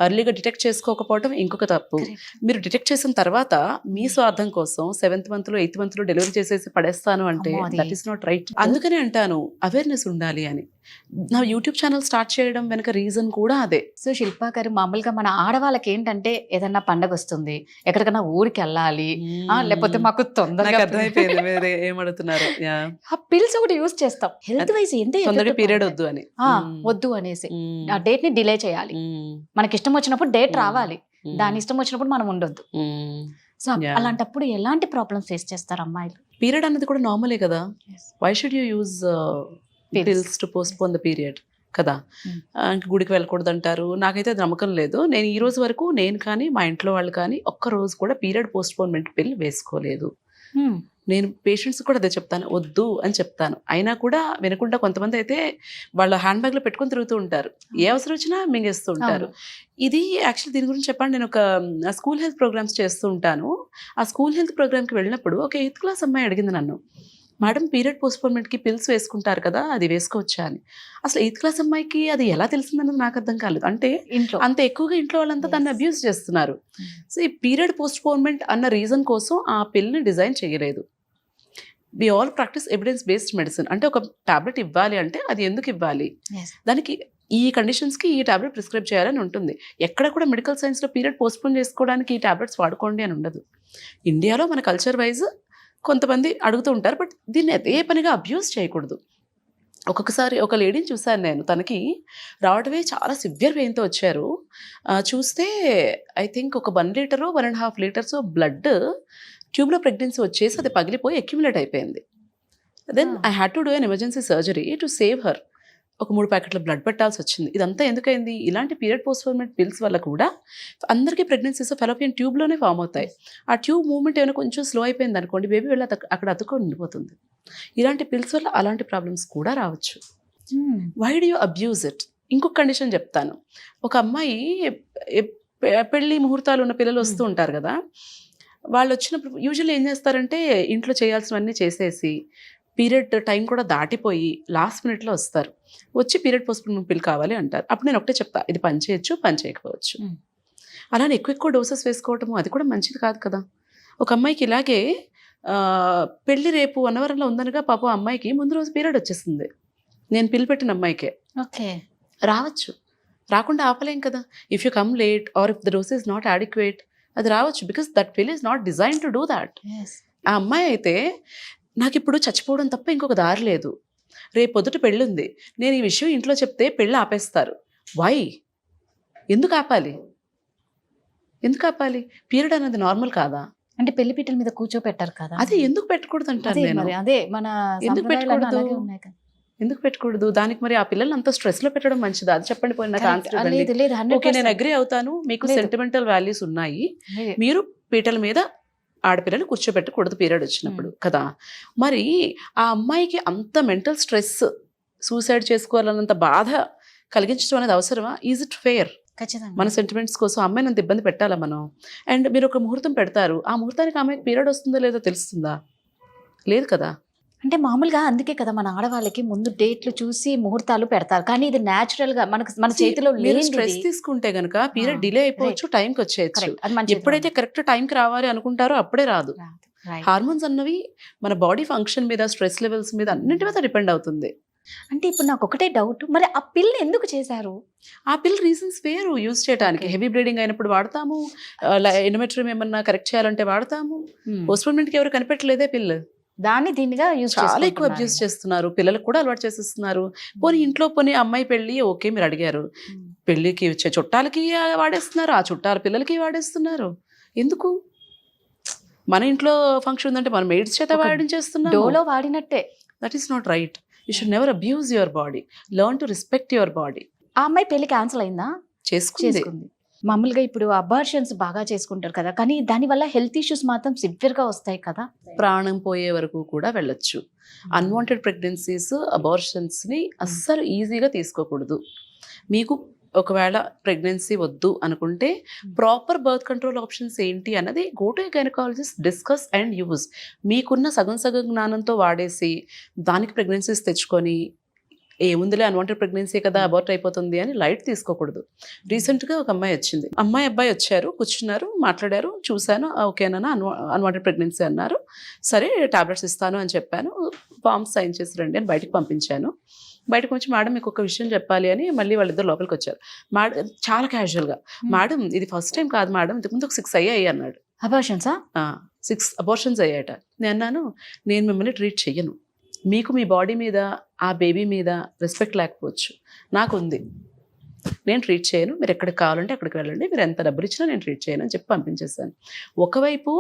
ఎర్లీగా డిటెక్ట్ చేసుకోకపోవడం ఇంకొక తప్పు. Correct. మీరు డిటెక్ట్ చేసిన తర్వాత మీ స్వార్థం కోసం 7th మంత్ లో 8th మంత్ లో డెలివరీ చేసేసి పడేస్తాను అంటే అమ్మో, అది- దట్ ఈస్ నాట్ రైట్. అందుకనే అంటాను అవేర్నెస్ ఉండాలి అని. నా యూట్యూబ్ ఛానల్ స్టార్ట్ చేయడం వెనక రీజన్ కూడా అదే. సో శిల్పా గారు, మామూలుగా మన ఆడవాళ్ళకి ఏంటంటే ఏదన్నా పండగ వస్తుంది, ఎక్కడికైనా ఊరికి వెళ్ళాలి, లేకపోతే మాకు నాకు తొందరగా అర్థమైపోయింది వేరే ఏమడుతున్నారు. ఆ పిల్స్ ఒకటి యూజ్ చేస్తాం. హెల్త్ వైజ్ ఎంత తొందరగా పీరియడ్ వద్దు అని. వద్దు అనేసి ఆ డేట్ ని డిలే చేయాలి. మనకి ఇష్టం వచ్చినప్పుడు డేట్ రావాలి, దాని ఇష్టం వచ్చినప్పుడు మనం ఉండొద్దు. So Yeah. అలాంటప్పుడు ఎలాంటి ప్రాబ్లమ్స్ ఫేస్ చేస్తారు అమ్మాయిలు? పీరియడ్ అన్నది కూడా నార్మలే కదా. Why should you use Pills. Pills to postpone the period కదా. Mm. ఇంక గుడికి వెళ్ళకూడదు అంటారు. నాకైతే అది నమ్మకం లేదు. నేను ఈ రోజు వరకు నేను కానీ మా ఇంట్లో వాళ్ళు కానీ ఒక్క రోజు కూడా పీరియడ్ పోస్ట్పోన్మెంట్ పిల్ వేసుకోలేదు. నేను పేషెంట్స్ కూడా అదే చెప్తాను, వద్దు అని చెప్తాను. అయినా కూడా వినకుండా కొంతమంది అయితే వాళ్ళ హ్యాండ్ బ్యాగ్లో పెట్టుకొని తిరుగుతూ ఉంటారు. ఏ అవసరం వచ్చినా మింగేస్తూ ఉంటారు. ఇది యాక్చువల్లీ దీని గురించి చెప్పండి. నేను ఒక స్కూల్ హెల్త్ ప్రోగ్రామ్స్ చేస్తూ ఉంటాను. ఆ స్కూల్ హెల్త్ ప్రోగ్రామ్కి వెళ్ళినప్పుడు ఒక 8th క్లాస్ అమ్మాయి అడిగింది నన్ను, మేడం పీరియడ్ పోస్ట్పోన్మెంట్కి పిల్స్ వేసుకుంటారు కదా, అది వేసుకోవచ్చా అని. అసలు 8th క్లాస్ అమ్మాయికి అది ఎలా తెలిసిందన్నది నాకు అర్థం కాలేదు. అంటే ఇంట్లో అంత ఎక్కువగా ఇంట్లో వాళ్ళంతా దాన్ని Yes. అబ్యూస్ చేస్తున్నారు. సో ఈ పీరియడ్ పోస్ట్పోన్మెంట్ అన్న రీజన్ కోసం ఆ పిల్ని డిజైన్ చేయలేదు. We all practice evidence based medicine. అంటే ఒక టాబ్లెట్ ఇవ్వాలి అంటే అది ఎందుకు ఇవ్వాలి, Yes. దానికి ఈ కండిషన్స్కి ఈ టాబ్లెట్ ప్రిస్క్రైబ్ చేయాలని ఉంటుంది. ఎక్కడ కూడా మెడికల్ సైన్స్లో పీరియడ్ పోస్ట్పోన్ చేసుకోవడానికి ఈ టాబ్లెట్స్ వాడుకోండి అని ఉండదు. ఇండియాలో మన కల్చర్ వైజ్ కొంతమంది అడుగుతూ ఉంటారు, బట్ దీన్ని అదే పనిగా అబ్యూస్ చేయకూడదు. ఒక్కొక్కసారి ఒక లేడీని చూశాను నేను, తనకి రావడమే చాలా సివియర్ పెయిన్తో వచ్చారు. చూస్తే ఐ థింక్ ఒక 1 లీటరో 1.5 లీటర్స్ బ్లడ్ ట్యూబ్లో ప్రెగ్నెన్సీ వచ్చేసి అది పగిలిపోయి అక్యుములేట్ అయిపోయింది. Then I had to do an emergency surgery to save her. ఒక 3 ప్యాకెట్ల బ్లడ్ పెట్టాల్సి వచ్చింది. ఇదంతా ఎందుకైంది? ఇలాంటి పీరియడ్ పోస్ట్పోన్మెంట్ పిల్స్ వల్ల కూడా అందరికీ ప్రెగ్నెన్సీస్ ఫెలోపియన్ ట్యూబ్లోనే ఫామ్ అవుతాయి. ఆ ట్యూబ్ మూవ్మెంట్ ఏమైనా కొంచెం స్లో అయిపోయింది అనుకోండి, బేబీ వెళ్ళి అక్కడ అతుక్కొని ఉండిపోతుంది. ఇలాంటి పిల్స్ వల్ల అలాంటి ప్రాబ్లమ్స్ కూడా రావచ్చు. Why do you abuse it? ఇంకొక కండిషన్ చెప్తాను. ఒక అమ్మాయి పెళ్లి ముహూర్తాలు ఉన్న పిల్లలు వస్తూ ఉంటారు కదా, వాళ్ళు వచ్చినప్పుడు యూజువల్లీ ఏం చేస్తారంటే ఇంట్లో చేయాల్సినవన్నీ చేసేసి పీరియడ్ టైం కూడా దాటిపోయి లాస్ట్ మినిట్లో వస్తారు. వచ్చి పీరియడ్ పోస్ట్పోన్మెంట్ పిల్ కావాలి అంటారు. అప్పుడు నేను ఒకటే చెప్తా, ఇది పని చేయొచ్చు, పని చేయకపోవచ్చు. అలానే ఎక్కువ డోసెస్ వేసుకోవటము అది కూడా మంచిది కాదు కదా. ఒక అమ్మాయికి ఇలాగే పెళ్లి రేపు అన్నవరంలో ఉందనగా పాపం అమ్మాయికి ముందు రోజు పీరియడ్ వచ్చేసింది. నేను పిల్ పెట్టిన అమ్మాయికే. ఓకే, రావచ్చు, రాకుండా ఆపలేం కదా. If you come late are if the dose is not adequate, అది రావచ్చు. బికాస్ దట్ పిల్ is not design to do that. ఆ అమ్మాయి అయితే నాకు ఇప్పుడు చచ్చిపోవడం తప్ప ఇంకొక దారి లేదు, రేపు పొద్దుట పెళ్ళి ఉంది, నేను ఈ విషయం ఇంట్లో చెప్తే పెళ్ళి ఆపేస్తారు. వై? ఎందుకు ఆపాలి? ఎందుకు ఆపాలి? పీరియడ్ అనేది నార్మల్ కాదా? అంటే పెళ్లి పీటల మీద కూర్చోపెట్టారు కదా, అదే ఎందుకు పెట్టకూడదు అంటాను అదే నేను. మరి అదే మన ఎందుకు సంప్రదాయాలు పెట్టకూడదు? అలాగే ఉన్నాయి కదా. ఎందుకు పెట్టకూడదు? దానికి మరి ఆ పిల్లల్ని అంత స్ట్రెస్ లో పెట్టడం మంచిదా? అది చెప్పండి. పోయిన నాకు Correct. ఆన్సర్ లేదు లేదు, ఓకే, నేను 100% అగ్రి అవుతాను. మీకు లేదు. సెంటిమెంటల్ వాల్యూస్ ఉన్నాయి. లేదు. మీరు పీటల మీద ఆడపిల్లలు కూర్చోబెట్టకూడదు పీరియడ్ వచ్చినప్పుడు కదా. మరి ఆ అమ్మాయికి అంత మెంటల్ స్ట్రెస్, సూసైడ్ చేసుకోవాలన్నంత బాధ కలిగించడం అనేది అవసరమా? Is it fair? ఖచ్చితంగా. మన సెంటిమెంట్స్ కోసం అమ్మాయిని అంత ఇబ్బంది పెట్టాలా మనం? అండ్ మీరు ఒక ముహూర్తం పెడతారు, ఆ ముహూర్తానికి అమ్మాయికి పీరియడ్ వస్తుందో లేదో తెలుస్తుందా? లేదు కదా. అంటే మామూలుగా అందుకే కదా మన ఆడవాళ్ళకి ముందు డేట్లు చూసి ముహూర్తాలు పెడతారు, కానీ ఇది న్యాచురల్ గా మన చేతిలో మీరు లేదు. స్ట్రెస్ తీసుకుంటే గనక పీరియడ్ డిలే అయిపోవచ్చు, టైంకి వచ్చేయచ్చు. ఎప్పుడైతే కరెక్ట్ టైంకి రావాలి అనుకుంటారో అప్పుడే రాదు. హార్మోన్స్ అన్నవి మన బాడీ ఫంక్షన్ మీద, స్ట్రెస్ లెవెల్స్ మీద అన్నింటి మీద డిపెండ్ అవుతుంది. అంటే ఇప్పుడు నాకు ఒకటే డౌట్, మరి ఆ పిల్ల ఎందుకు చేశారు? ఆ పిల్ రీజన్స్ వేరు యూజ్ చేయడానికి. Okay. హెవీ బ్లీడింగ్ అయినప్పుడు వాడతాము, ఎండోమెట్రియం ఏమన్నా కరెక్ట్ చేయాలంటే వాడతాము. పోస్ట్పోన్మెంట్కి ఎవరు కనిపెట్టలేదే పిల్. దాన్ని దీనిగా యూజ్ చాలా ఎక్కువ అబ్యూస్ చేస్తున్నారు, పిల్లలకు కూడా అలవాటు చేసేస్తున్నారు. పోనీ ఇంట్లో పోనీ అమ్మాయి పెళ్ళి ఓకే మీరు అడిగారు, పెళ్ళికి వచ్చే చుట్టాలకి వాడేస్తున్నారు, ఆ చుట్టాల పిల్లలకి వాడేస్తున్నారు. ఎందుకు? మన ఇంట్లో ఫంక్షన్ ఉందంటే మనం మెయిడ్స్ చేత వాడించేస్తున్నాం. డోలో వాడినట్టే. That is not right. You should never abuse your body. Learn to respect your body. ఆ అమ్మాయి పెళ్లి క్యాన్సిల్ అయిందా? చేసుకుంది. మామూలుగా ఇప్పుడు అబార్షన్స్ బాగా చేసుకుంటారు కదా, కానీ దానివల్ల హెల్త్ ఇష్యూస్ మాత్రం సివియర్గా వస్తాయి కదా. ప్రాణం పోయే వరకు కూడా వెళ్ళొచ్చు. అన్వాంటెడ్ ప్రెగ్నెన్సీస్, అబార్షన్స్ని అస్సలు ఈజీగా తీసుకోకూడదు. మీకు ఒకవేళ ప్రెగ్నెన్సీ వద్దు అనుకుంటే ప్రాపర్ బర్త్ కంట్రోల్ ఆప్షన్స్ ఏంటి అన్నది go to gynaecologist, discuss and use. మీకున్న సగం జ్ఞానంతో వాడేసి దానికి ప్రెగ్నెన్సీస్ తెచ్చుకొని ఏముందిలే అన్వాంటెడ్ ప్రెగ్నెన్సీ కదా అబార్ట్ అయిపోతుంది అని లైట్ తీసుకోకూడదు. రీసెంట్గా ఒక అమ్మాయి వచ్చింది, అబ్బాయి వచ్చారు, కూర్చున్నారు, మాట్లాడారు, చూశాను, ఓకేనా అన్వాంటెడ్ ప్రెగ్నెన్సీ అన్నారు. సరే టాబ్లెట్స్ ఇస్తాను అని చెప్పాను, ఫామ్స్ సైన్ చేసి రండి అని బయటకు పంపించాను. బయటకు వచ్చి మేడం మీకు ఒక విషయం చెప్పాలి అని మళ్ళీ వాళ్ళిద్దరు లోపలికి వచ్చారు. మేడం చాలా క్యాజువల్గా, మేడం ఇది ఫస్ట్ టైం కాదు మేడం, ఇంతకుముందు ఒక 6 అయ్యాయి అన్నాడు. అబార్షన్సా? 6 అబార్షన్స్ అయ్యాయట. నేను అన్నాను, నేను మిమ్మల్ని ట్రీట్ చెయ్యను, మీకు మీ బాడీ మీద ఆ బేబీ మీద రెస్పెక్ట్ లేకపోవచ్చు, నాకు ఉంది, నేను ట్రీట్ చేయను, మీరు ఎక్కడికి కావాలంటే అక్కడికి వెళ్ళండి, మీరు ఎంత డబ్బులు ఇచ్చినా నేను ట్రీట్ చేయను అని చెప్పి పంపించేస్తాను. ఒకవైపు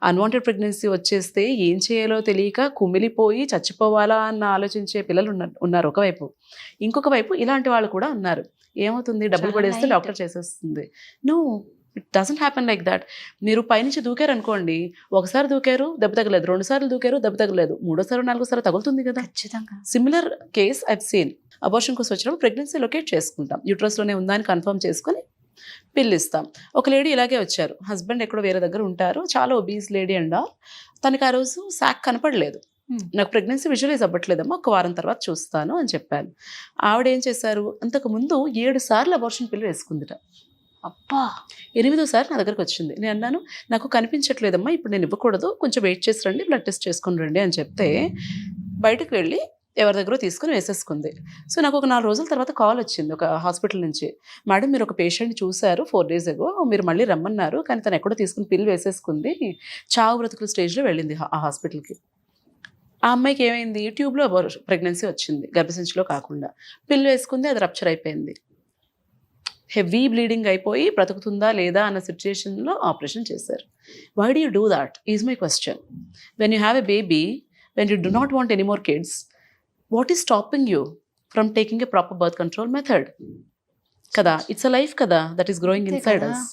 అన్వాంటెడ్ ప్రెగ్నెన్సీ వచ్చేస్తే ఏం చేయాలో తెలియక కుమిలిపోయి చచ్చిపోవాలా అన్న ఆలోచించే పిల్లలు ఉన్నారు ఒకవైపు. ఇంకొక వైపు ఇలాంటి వాళ్ళు కూడా ఉన్నారు, ఏమవుతుంది డబ్బులు పడేస్తే డాక్టర్ చేసేస్తుంది. It doesn't happen like that. మీరు పైనుంచి దూకారు అనుకోండి, ఒకసారి దూకారు దెబ్బ తగలేదు, 2 సార్లు దూకారు దెబ్బ తగలేదు, 3వ 4వ తగులుతుంది కదా. ఖచ్చితంగా. Similar case I've seen. Abortion కోసం వచ్చినప్పుడు ప్రెగ్నెన్సీ లొకేట్ చేసుకుంటాం, యూట్రస్లోనే ఉందా అని కన్ఫర్మ్ చేసుకొని పిల్లు ఇస్తాం. ఒక లేడీ ఇలాగే వచ్చారు, హస్బెండ్ ఎక్కడో వేరే దగ్గర ఉంటారు, చాలా ఒబీస్ లేడీ అండ్ తనకి ఆ రోజు శాక్ కనపడలేదు. నాకు ప్రెగ్నెన్సీ విజువలైజ్ అవ్వట్లేదమ్మా, ఒక వారం తర్వాత చూస్తాను అని చెప్పాను. ఆవిడ ఏం చేశారు, అంతకుముందు 7 సార్లు అబార్షన్ పిల్లు వేసుకుందిట. అబ్బా, 8వ సారి నా దగ్గరకు వచ్చింది. నేను అన్నాను, నాకు కనిపించట్లేదమ్మా, ఇప్పుడు నేను ఇవ్వకూడదు, కొంచెం వెయిట్ చేసి రండి, బ్లడ్ టెస్ట్ చేసుకొని రండి అని చెప్తే బయటకు వెళ్ళి ఎవరి దగ్గర తీసుకుని వేసేసుకుంది. సో నాకు ఒక 4 రోజుల తర్వాత కాల్ వచ్చింది ఒక హాస్పిటల్ నుంచి, మేడం మీరు ఒక పేషెంట్ చూశారు 4 days ago, మీరు మళ్ళీ రమ్మన్నారు, కానీ తను ఎక్కడో తీసుకుని పిల్లు వేసేసుకుంది, చావు బ్రతుకుల స్టేజ్లో వెళ్ళింది ఆ హాస్పిటల్కి. ఆ అమ్మాయికి ఏమైంది, ట్యూబ్లో ప్రెగ్నెన్సీ వచ్చింది, గర్భసంచిలో కాకుండా, పిల్లు వేసుకుంది, అది రప్చర్ అయిపోయింది, హెవీ బ్లీడింగ్ అయిపోయి బ్రతుకుతుందా లేదా అన్న సిచ్యుయేషన్లో ఆపరేషన్ చేశారు. Why do you do that is my question. When you have a baby, when you do not want any more kids, what is stopping you from taking a proper birth control method కదా. It's a life కదా that is growing inside us.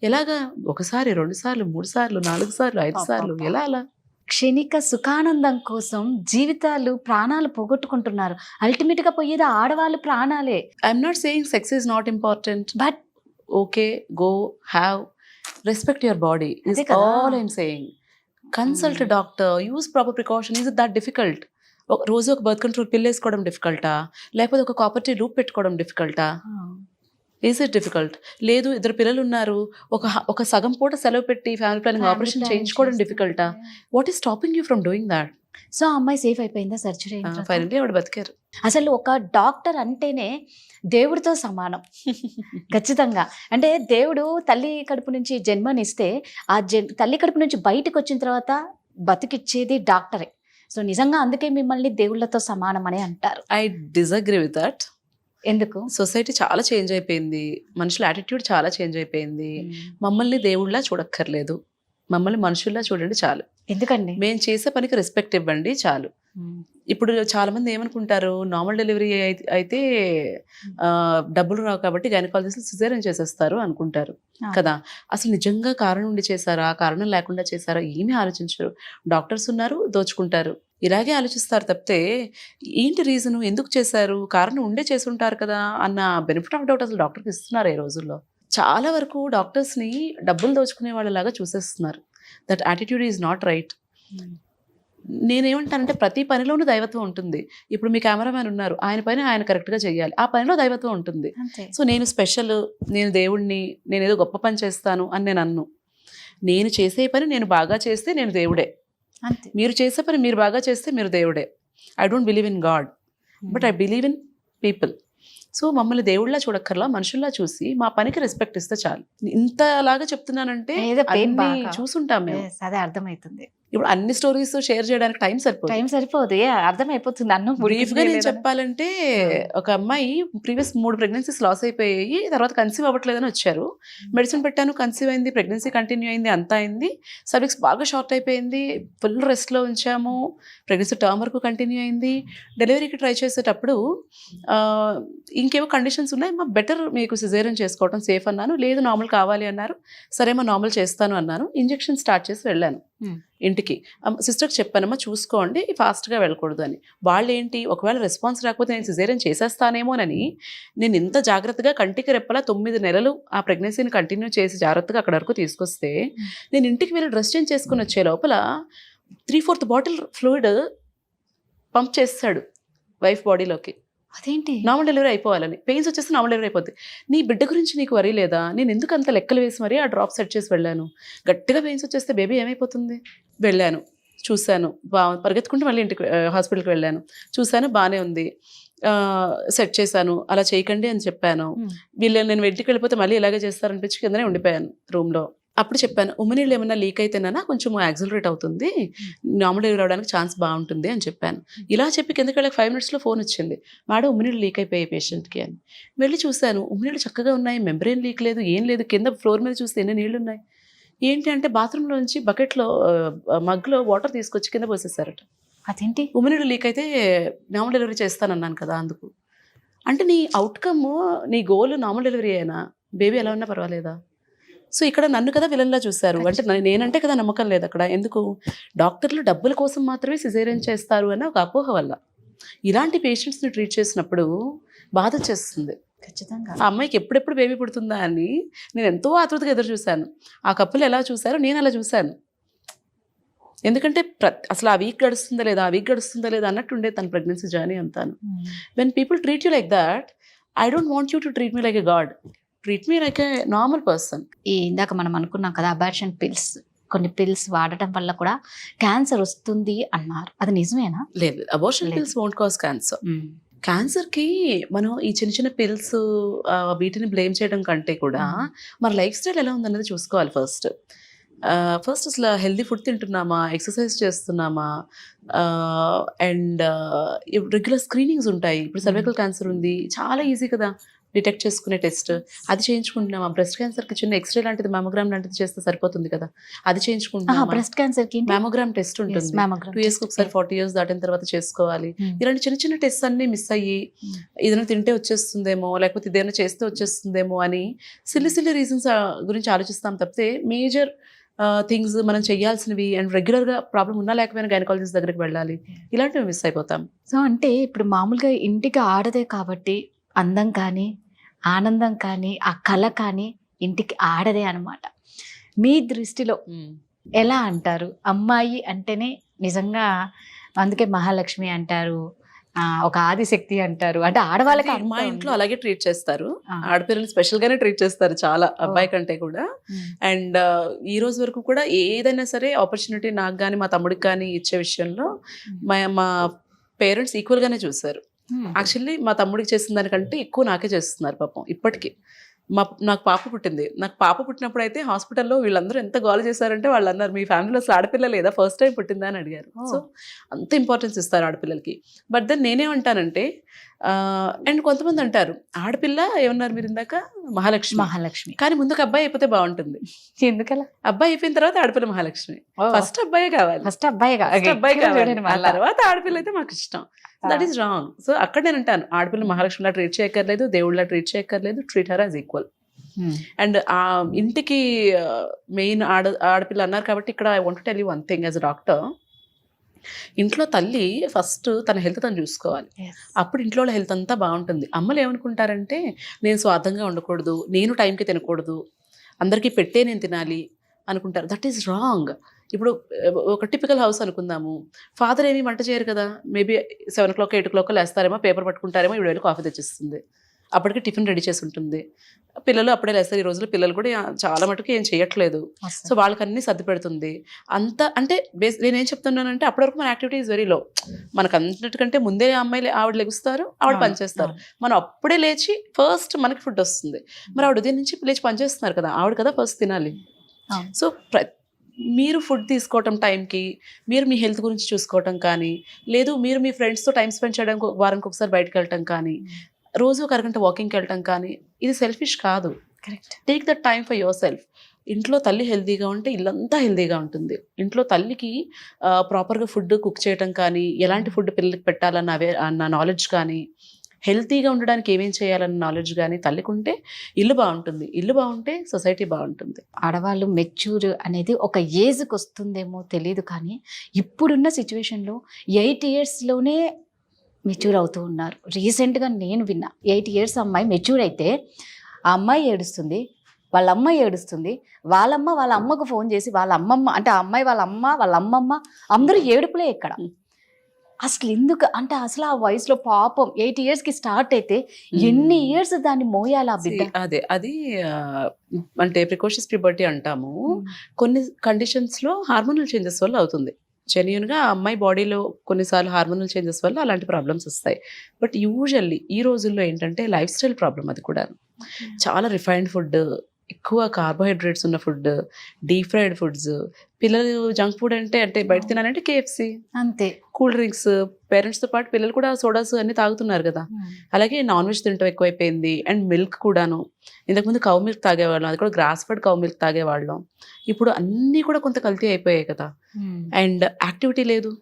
ఎలాగా 1 సారి 2 సార్లు 3 సార్లు 4 సార్లు 5 సార్లు ఎలా అలా? క్షణిక సుఖానందం కోసం జీవితాలు ప్రాణాలు పోగొట్టుకుంటున్నారు. అల్టిమేట్ గా పోయేది ఆడవాళ్ళు ప్రాణాలే. I'm not saying sex is not important, but okay go have respect your body is all I'm saying. Consult doctor, use proper precaution. Is it that difficult? రోజు ఒక బర్త్ కంట్రోల్ పిల్ వేసుకోవడం డిఫికల్టా, లేకపోతే ఒక కాపర్టీ లూప్ పెట్టుకోవడం డిఫికల్టా? Is it difficult? లేదు 2 పిల్లలు ఉన్నారు, ఒక సగం పూట సెలవు పెట్టి ఫ్యామిలీ ప్లానింగ్ ఆపరేషన్ చేయించుకోవడం డిఫికల్టా? What is stopping you from doing that? So అమ్మాయి సేఫ్ అయిపోయిందా సర్జరీ? ఫైనల్లీ ఆవిడ బతికారు. అసలు ఒక డాక్టర్ అంటేనే దేవుడితో సమానం. ఖచ్చితంగా. అంటే దేవుడు తల్లి కడుపు నుంచి జన్మనిస్తే ఆ తల్లి కడుపు నుంచి బయటకు వచ్చిన తర్వాత బతికిచ్చేది డాక్టరే. సో నిజంగా అందుకే మిమ్మల్ని దేవుళ్ళతో సమానం అని అంటారు. I disagree with that. ఎందుకు? సొసైటీ చాలా చేంజ్ అయిపోయింది, మనుషుల యాటిట్యూడ్ చాలా చేంజ్ అయిపోయింది. మమ్మల్ని దేవుళ్ళ చూడక్కర్లేదు, మమ్మల్ని మనుషుల్లా చూడండి చాలు. ఎందుకండి? మేము చేసే పనికి రెస్పెక్ట్ ఇవ్వండి చాలు. ఇప్పుడు చాలా మంది ఏమనుకుంటారు, నార్మల్ డెలివరీ అయితే డబ్బులు రావు కాబట్టి గైనకాలజిస్ట్ సిజేరియన్ చేసేస్తారు అనుకుంటారు కదా. అసలు నిజంగా కారణం ఉండి చేశారా, కారణం లేకుండా చేశారా ఏమీ ఆలోచించరు. డాక్టర్స్ ఉన్నారు, దోచుకుంటారు, ఇలాగే ఆలోచిస్తారు తప్పితే ఏంటి రీజను, ఎందుకు చేశారు, కారణం ఉండే చేసుంటారు కదా అన్న బెనిఫిట్ ఆఫ్ డౌట్ అసలు డాక్టర్కి ఇస్తున్నారు ఈ రోజుల్లో. చాలా వరకు డాక్టర్స్ని డబ్బులు దోచుకునే వాళ్ళలాగా చూసేస్తున్నారు. That attitude is not right. నేనేమంటానంటే ప్రతి పనిలోనూ దైవత్వం ఉంటుంది. ఇప్పుడు మీ కెమెరామ్యాన్ ఉన్నారు, ఆయన పని ఆయన కరెక్ట్గా చేయాలి, ఆ పనిలో దైవత్వం ఉంటుంది. సో నేను స్పెషల్, నేను దేవుడిని, నేను ఏదో గొప్ప పని చేస్తాను అని నేను అన్ను. నేను చేసే పని నేను బాగా చేస్తే నేను దేవుడే, మీరు చేసే పని మీరు బాగా చేస్తే మీరు దేవుడే. I don't believe in God, but I believe in people. So మమ్మల్ని దేవుళ్ళ చూడక్కర్లా, మనుషుల్లా చూసి మా పనికి రెస్పెక్ట్ ఇస్తే చాలు. ఇంతలాగా చెప్తున్నానంటే చూసుంటాం మేము. అదే అర్థమవుతుంది. ఇప్పుడు అన్ని స్టోరీస్ షేర్ చేయడానికి టైం సరిపోదు. టైం సరిపోదు, అర్థమైపోతుంది అన్నం బ్రీఫ్ గా నేను చెప్పాలంటే ఒక అమ్మాయి ప్రీవియస్ 3 ప్రెగ్నెన్సీస్ లాస్ అయిపోయాయి, తర్వాత కన్సీవ్ అవ్వట్లేదని వచ్చారు. మెడిసిన్ పెట్టాను, కన్సీవ్ అయింది, ప్రెగ్నెన్సీ కంటిన్యూ అయింది, అంతా అయింది. సర్విక్స్ బాగా షార్ట్ అయిపోయింది, ఫుల్ రెస్ట్ లో ఉంచాము, ప్రెగ్నెన్సీ టర్మ్ వరకు కంటిన్యూ అయింది. డెలివరీకి ట్రై చేసేటప్పుడు ఇంకేవో కండిషన్స్ ఉన్నాయి, మా బెటర్ మీకు సిజేరియన్ చేసుకోవడం సేఫ్ అన్నాను. లేదు నార్మల్ కావాలి అన్నారు. సరే మా నార్మల్ చేస్తాను అన్నాను. ఇంజెక్షన్ స్టార్ట్ చేసి వెళ్ళాను ఇంటికి. సిస్టర్కి చెప్పానమ్మా చూసుకోండి, ఫాస్ట్గా వెళ్ళకూడదు అని. వాళ్ళు ఏంటి, ఒకవేళ రెస్పాన్స్ రాకపోతే నేను సిజేరియన్ చేసేస్తానేమోనని నేను ఇంత జాగ్రత్తగా కంటికి రెప్పలా 9 నెలలు ఆ ప్రెగ్నెన్సీని కంటిన్యూ చేసి జాగ్రత్తగా అక్కడ వరకు తీసుకొస్తే నేను ఇంటికి వెళ్ళి డ్రెస్ చేంజ్ చేసుకుని వచ్చే లోపల 3/4 బాటిల్ ఫ్లూయిడ్ పంప్ చేస్తాడు వైఫ్ బాడీలోకి. అదేంటి, నార్మల్ డెలివరీ అయిపోవాలని. పెయిన్స్ వచ్చేసి నార్మల్ డెలివరీ అయిపోద్ది. నీ బిడ్డ గురించి నీకు వరీ లేదా? నేను ఎందుకు అంత లెక్కలు వేసి మరీ ఆ డ్రాప్ సెట్ చేసి వెళ్ళాను. గట్టిగా పెయిన్స్ వచ్చేస్తే బేబీ ఏమైపోతుంది. వెళ్ళాను, చూశాను, పరిగెత్తుకుంటూ మళ్ళీ ఇంటికి హాస్పిటల్కి వెళ్ళాను, చూశాను, బాగానే ఉంది, సెట్ చేశాను. అలా చేయకండి అని చెప్పాను. వీళ్ళు నేను ఇంటికి వెళ్ళిపోతే మళ్ళీ ఇలాగే చేస్తారనిపించి కిందనే ఉండిపోయాను రూమ్లో. అప్పుడు చెప్పాను, ఉమ్మనీళ్ళు ఏమన్నా లీక్ అయితేనా కొంచెం యాక్సిలరేట్ అవుతుంది, నార్మల్ డెలివరీ అవడానికి ఛాన్స్ బాగుంటుంది అని చెప్పాను. ఇలా చెప్పి కిందకి వెళ్ళక 5 minutesలో ఫోన్ వచ్చింది, మేడం ఉమ్మనీళ్ళు లీక్ అయిపోయాయి పేషెంట్కి అని. వెళ్ళి చూశాను, ఉమ్మనీళ్ళు చక్కగా ఉన్నాయి, మెంబ్రెయిన్ లీక్ లేదు, ఏం లేదు. కింద ఫ్లోర్ మీద చూస్తే ఎన్ని నీళ్ళు ఉన్నాయి. ఏంటి అంటే బాత్రూంలో నుంచి బకెట్లో మగ్లో వాటర్ తీసుకొచ్చి కింద పోసేసారట. అదేంటి, ఉమ్మనీళ్ళు లీక్ అయితే నార్మల్ డెలివరీ చేస్తానన్నాను కదా అందుకు. అంటే నీ అవుట్కమ్, నీ గోల్ నార్మల్ డెలివరీ అయినా బేబీ ఎలా ఉన్నా పర్వాలేదా? సో ఇక్కడ నన్ను కదా విలన్లా చూశారు. అంటే నేనంటే కదా నమ్మకం లేదు అక్కడ. ఎందుకు, డాక్టర్లు డబ్బుల కోసం మాత్రమే సిజేరియన్ చేస్తారు అన్న ఒక అపోహ వల్ల ఇలాంటి పేషెంట్స్ని ట్రీట్ చేసినప్పుడు బాధ చేస్తుంది. ఖచ్చితంగా ఆ అమ్మాయికి ఎప్పుడెప్పుడు బేబీ పుడుతుందా అని నేను ఎంతో ఆతృతగా ఎదురు చూశాను. ఆ కప్పులు ఎలా చూశారో నేను అలా చూశాను. ఎందుకంటే అసలు ఆ వీక్ గడుస్తుందా లేదా అన్నట్టు ఉండే తన ప్రెగ్నెన్సీ జర్నీ అంతాను. When people treat you like that, I don't want you to treat me like a God, treat me like a normal person. ఇందాక మనం అనుకున్నాం కదా, అబార్షన్ పిల్స్, కొన్ని పిల్స్ వాడటం వల్ల కూడా క్యాన్సర్ వస్తుంది అన్నారు, అది నిజమేనా? లేదు, abortion pills won't cause cancer. క్యాన్సర్కి మనం ఈ చిన్న చిన్న పిల్స్ వీటిని బ్లేమ్ చేయడం కంటే కూడా మన లైఫ్ స్టైల్ ఎలా ఉందన్నది చూసుకోవాలి. ఫస్ట్ అసలు హెల్దీ ఫుడ్ తింటున్నామా, ఎక్సర్సైజ్ చేస్తున్నామా, అండ్ రెగ్యులర్ స్క్రీనింగ్స్ ఉంటాయి. ఇప్పుడు సర్వైకల్ క్యాన్సర్ ఉంది, చాలా ఈజీ కదా డిటెక్ట్ చేసుకునే టెస్ట్, అది చేయించుకుంటున్నామా? బ్రెస్ట్ క్యాన్సర్కి చిన్న ఎక్స్రే లాంటిది, మ్యామోగ్రామ్ లాంటిది చేస్తే సరిపోతుంది కదా, అది చేయించుకుంటున్నామా? బ్రెస్ట్ క్యాన్సర్కి మ్యామోగ్రామ్ టెస్ట్ ఉంటుంది, 2 yearsకి ఒకసారి, 40 years దాటిన తర్వాత చేసుకోవాలి. ఇలాంటి చిన్న చిన్న టెస్ట్ అన్ని మిస్ అయ్యి ఏదైనా తింటే వచ్చేస్తుందేమో, లేకపోతే ఇదేమైనా చేస్తే వచ్చేస్తుందేమో అని సిల్లి రీజన్స్ గురించి ఆలోచిస్తాం తప్పితే మేజర్ థింగ్స్ మనం చేయాల్సినవి అండ్ రెగ్యులర్గా ప్రాబ్లం ఉన్నా లేకపోయినా గైనకాలజిస్ట్ దగ్గరికి వెళ్ళాలి, ఇలాంటివి మిస్ అయిపోతాం. సో అంటే ఇప్పుడు మామూలుగా ఇంటికి ఆడదే కాబట్టి అందం కానీ, ఆనందం కానీ, ఆ కళ కానీ ఇంటికి ఆడదే అనమాట. మీ దృష్టిలో ఎలా అంటారు? అమ్మాయి అంటేనే నిజంగా, అందుకే మహాలక్ష్మి అంటారు, ఒక ఆదిశక్తి అంటారు. అంటే ఆడవాళ్ళకి మా ఇంట్లో అలాగే ట్రీట్ చేస్తారు, ఆడపిల్లల్ని స్పెషల్ గానే ట్రీట్ చేస్తారు చాలా, అబ్బాయి కంటే కూడా. అండ్ ఈ రోజు వరకు కూడా ఏదైనా సరే ఆపర్చునిటీ నాకు కానీ మా తమ్ముడికి కానీ ఇచ్చే విషయంలో మా పేరెంట్స్ ఈక్వల్ గానే చూసారు. యాక్చువల్లీ మా తమ్ముడికి చేసిన దానికంటే ఎక్కువ నాకే చేస్తున్నారు పాపం ఇప్పటికీ. నాకు పాప పుట్టింది, నాకు పాప పుట్టినప్పుడు అయితే హాస్పిటల్లో వీళ్ళందరూ ఎంత గోల చేశారంటే వాళ్ళు అన్నారు, మీ ఫ్యామిలీలో అసలు ఆడపిల్ల లేదా, ఫస్ట్ టైం పుట్టిందా అని అడిగారు. సో అంత ఇంపార్టెన్స్ ఇస్తారు ఆడపిల్లలకి. బట్ దెన్ నేనేమంటానంటే, అండ్ కొంతమంది అంటారు ఆడపిల్ల ఏమన్నారు మీరు ఇందాక, మహాలక్ష్మి, కానీ ముందు ఒక అబ్బాయి అయిపోతే బాగుంటుంది. ఎందుకలా? అబ్బాయి అయిపోయిన తర్వాత ఆడపిల్ల మహాలక్ష్మి. ఫస్ట్ అబ్బాయే కావాలి, ఫస్ట్ అబ్బాయి కావాలి, తర్వాత ఆడపిల్ల అయితే మాకు ఇష్టం. That is wrong. సో అక్కడ నేను అంటాను, ఆడపిల్ల మహాలక్ష్మిలా ట్రీట్ చేయక్కర్లేదు, దేవుళ్ళ ట్రీట్ చేయక్కర్లేదు, treat her as equal. And ఆ ఇంటికి మెయిన్ ఆడపిల్ల అన్నారు కాబట్టి ఇక్కడ I want to tell you one thing as a doctor. ఇంట్లో తల్లి ఫస్ట్ తన హెల్త్ తను చూసుకోవాలి, అప్పుడు ఇంట్లో హెల్త్ అంతా బాగుంటుంది. అమ్మలు ఏమనుకుంటారంటే, నేను స్వార్థంగా ఉండకూడదు, నేను టైంకి తినకూడదు, అందరికీ పెట్టే నేను తినాలి అనుకుంటారు. That is wrong. ఇప్పుడు ఒక టిపికల్ హౌస్ అనుకుందాము, ఫాదర్ ఏమీ వంట చేయరు కదా, మేబీ 7 o'clock 8 o'clock లేస్తారేమో, పేపర్ పట్టుకుంటారేమో, 7 వేలు కాఫీ తెచ్చిస్తుంది, అప్పటికి టిఫిన్ రెడీ చేసి ఉంటుంది. పిల్లలు అప్పుడే లేస్తారు. ఈ రోజుల్లో పిల్లలు కూడా చాలా మటుకు ఏం చేయట్లేదు. సో వాళ్ళకి అన్ని సర్ది పెడుతుంది అంత. అంటే నేనేం చెప్తున్నానంటే, అప్పటి వరకు మన యాక్టివిటీ ఈజ్ వెరీ లో. మనకు అన్నిటికంటే ముందే ఆవిడ లెగుస్తారు, ఆవిడ పనిచేస్తారు. మనం అప్పుడే లేచి ఫస్ట్ మనకి ఫుడ్ వస్తుంది. మరి ఆవిడ ఉదయం నుంచి లేచి పనిచేస్తున్నారు కదా, ఆవిడ కదా ఫస్ట్ తినాలి. సో మీరు ఫుడ్ తీసుకోవటం టైంకి, మీరు మీ హెల్త్ గురించి చూసుకోవటం కానీ, లేదు మీరు మీ ఫ్రెండ్స్తో టైం స్పెండ్ చేయడానికి వారానికి ఒకసారి బయటకు వెళ్ళటం కానీ, రోజు ఒక అరగంట వాకింగ్కి వెళ్ళటం కానీ, ఇది సెల్ఫిష్ కాదు. Correct. Take that time for your self. ఇంట్లో తల్లి హెల్తీగా ఉంటే ఇల్లంతా హెల్తీగా ఉంటుంది. ఇంట్లో తల్లికి ప్రాపర్గా ఫుడ్ కుక్ చేయటం కానీ, ఎలాంటి ఫుడ్ పిల్లలకి పెట్టాలన్న నాలెడ్జ్ కానీ, హెల్తీగా ఉండడానికి ఏమేం చేయాలన్న నాలెడ్జ్ కానీ తల్లికి ఉంటే ఇల్లు బాగుంటుంది. ఇల్లు బాగుంటే సొసైటీ బాగుంటుంది. ఆడవాళ్ళు మెచ్యూర్ అనేది ఒక ఏజ్కి వస్తుందేమో తెలియదు, కానీ ఇప్పుడున్న సిచ్యువేషన్లో 8 yearsలోనే మెచ్యూర్ అవుతూ ఉన్నారు. రీసెంట్గా నేను విన్నా, 8 years అమ్మాయి మెచ్యూర్ అయితే ఆ అమ్మాయి ఏడుస్తుంది, వాళ్ళ అమ్మాయి ఏడుస్తుంది, వాళ్ళ అమ్మకు ఫోన్ చేసి వాళ్ళ అమ్మమ్మ అంటే ఆ అమ్మాయి వాళ్ళ అమ్మమ్మ అందరూ ఏడుపులే ఇక్కడ. అసలు ఎందుకు అంటే అసలు ఆ వయసులో పాపం 8 yearsకి స్టార్ట్ అయితే ఎన్ని ఇయర్స్ దాన్ని మోయాలి ఆ బిడ్డ. అది అంటే ప్రికాషన్స్ ప్యూబర్టీ అంటాము. కొన్ని కండిషన్స్లో హార్మోనల్ చేంజెస్ వల్ల అవుతుంది. జెన్యున్గా ఆ అమ్మాయి బాడీలో కొన్నిసార్లు హార్మోనల్ చేంజెస్ వల్ల అలాంటి ప్రాబ్లమ్స్ వస్తాయి. బట్ యూజువల్లీ ఈ రోజుల్లో ఏంటంటే లైఫ్ స్టైల్ ప్రాబ్లం. అది కూడా చాలా రిఫైన్డ్ ఫుడ్, ఎక్కువ కార్బోహైడ్రేట్స్ ఉన్న ఫుడ్, డీప్ ఫ్రైడ్ ఫుడ్స్. పిల్లలు జంక్ ఫుడ్ అంటే బయట తినాలంటే KFC, అంతే. Cool drinks. పేరెంట్స్తో పాటు పిల్లలు కూడా సోడాస్ అన్ని తాగుతున్నారు కదా. అలాగే నాన్ వెజ్ తింటాం ఎక్కువైపోయింది. అండ్ మిల్క్ కూడాను. ఇంతకుముందు కౌ మిల్క్ తాగేవాళ్ళం, అది కూడా గ్రాస్ ఫెడ్ కౌ మిల్క్ తాగేవాళ్ళం. ఇప్పుడు అన్నీ కూడా కొంత కల్తీ అయిపోయాయి కదా. అండ్ యాక్టివిటీ లేదు.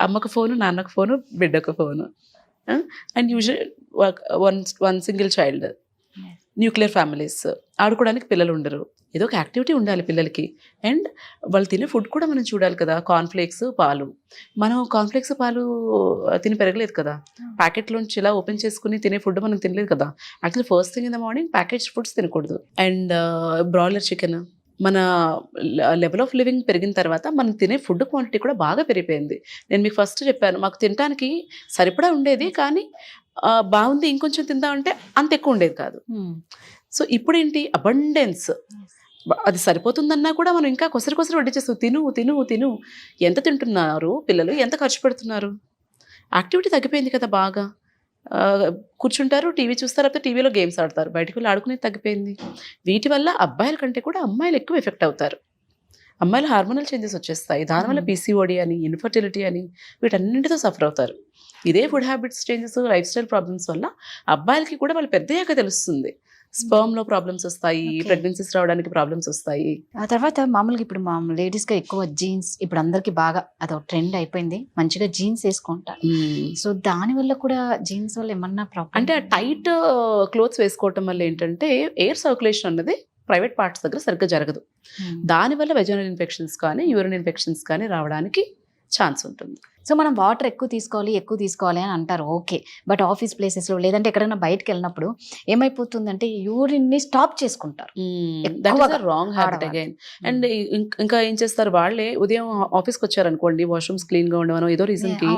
అమ్మకు ఫోను, నాన్నకు ఫోను, బిడ్డకు phone. And usual one single child, nuclear families. ఆడుకోవడానికి పిల్లలు ఉండరు. ఏదో ఒక యాక్టివిటీ ఉండాలి పిల్లలకి. అండ్ వాళ్ళు తినే ఫుడ్ కూడా మనం చూడాలి కదా. కార్న్ఫ్లేక్స్, పాలు. మనం కార్న్ఫ్లేక్స్, పాలు తిని పెరగలేదు కదా. ప్యాకెట్లోంచి ఇలా ఓపెన్ చేసుకుని తినే ఫుడ్ మనం తినలేదు కదా. Actually first thing in the morning packet foods తినకూడదు. And broiler chicken. మన లెవెల్ ఆఫ్ లివింగ్ పెరిగిన తర్వాత మనం తినే ఫుడ్ క్వాంటిటీ కూడా బాగా పెరిగిపోయింది. నేను మీకు ఫస్ట్ చెప్పాను, మాకు తినడానికి సరిపడా ఉండేది, కానీ బాగుంది ఇంకొంచెం తిందామంటే అంత ఎక్కువ ఉండేది కాదు. సో ఇప్పుడు ఏంటి, అబండెన్స్. అది సరిపోతుందన్నా కూడా మనం ఇంకా కొసరి వడ్డించేస్తాం. తిను. ఎంత తింటున్నారు పిల్లలు, ఎంత ఖర్చు పెడుతున్నారు. యాక్టివిటీ తగ్గిపోయింది కదా బాగా. కూర్చుంటారు, టీవీ చూస్తారు, లేకపోతే టీవీలో గేమ్స్ ఆడతారు. బయటకు వెళ్ళి ఆడుకునేది తగ్గిపోయింది. వీటి వల్ల అబ్బాయిల కంటే కూడా అమ్మాయిలు ఎక్కువ ఎఫెక్ట్ అవుతారు. అమ్మాయిలు హార్మోనల్ చేంజెస్ వచ్చేస్తాయి. దానివల్ల PCOD అని, ఇన్ఫర్టిలిటీ అని వీటన్నింటితో సఫర్ అవుతారు. ఇదే food habits changes, life style problems వల్ల అబ్బాయిలకి కూడా వాళ్ళు పెద్దయ్యాక తెలుస్తుంది. స్పర్మ్లో ప్రాబ్లమ్స్ వస్తాయి, ప్రెగ్నెన్సీస్ రావడానికి ప్రాబ్లమ్స్ వస్తాయి. ఆ తర్వాత మామూలుగా ఇప్పుడు మా లేడీస్గా ఎక్కువ జీన్స్, ఇప్పుడు అందరికి బాగా అదొక ట్రెండ్ అయిపోయింది, మంచిగా జీన్స్ వేసుకుంటారు. సో దానివల్ల కూడా జీన్స్ వల్ల ఏమన్నా ప్రాబ్లం అంటే టైట్ క్లోత్స్ వేసుకోవటం వల్ల ఏంటంటే ఎయిర్ సర్క్యులేషన్ అన్నది ప్రైవేట్ పార్ట్స్ దగ్గర సరిగ్గా జరగదు. దానివల్ల వెజైనల్ ఇన్ఫెక్షన్స్ కానీ, యూరిన్ ఇన్ఫెక్షన్స్ కానీ రావడానికి ఛాన్స్ ఉంటుంది. సో మనం వాటర్ ఎక్కువ తీసుకోవాలి అని అంటారు, ఓకే. బట్ ఆఫీస్ ప్లేసెస్లో లేదంటే ఎక్కడైనా బయటకు వెళ్ళినప్పుడు ఏమైపోతుందంటే యూరిన్ని స్టాప్ చేసుకుంటారు. Wrong habit again. అండ్ ఇంకా ఏం చేస్తారు, వాళ్ళే ఉదయం ఆఫీస్కి వచ్చారనుకోండి, వాష్రూమ్స్ క్లీన్గా ఉండవనో ఏదో రీజన్కి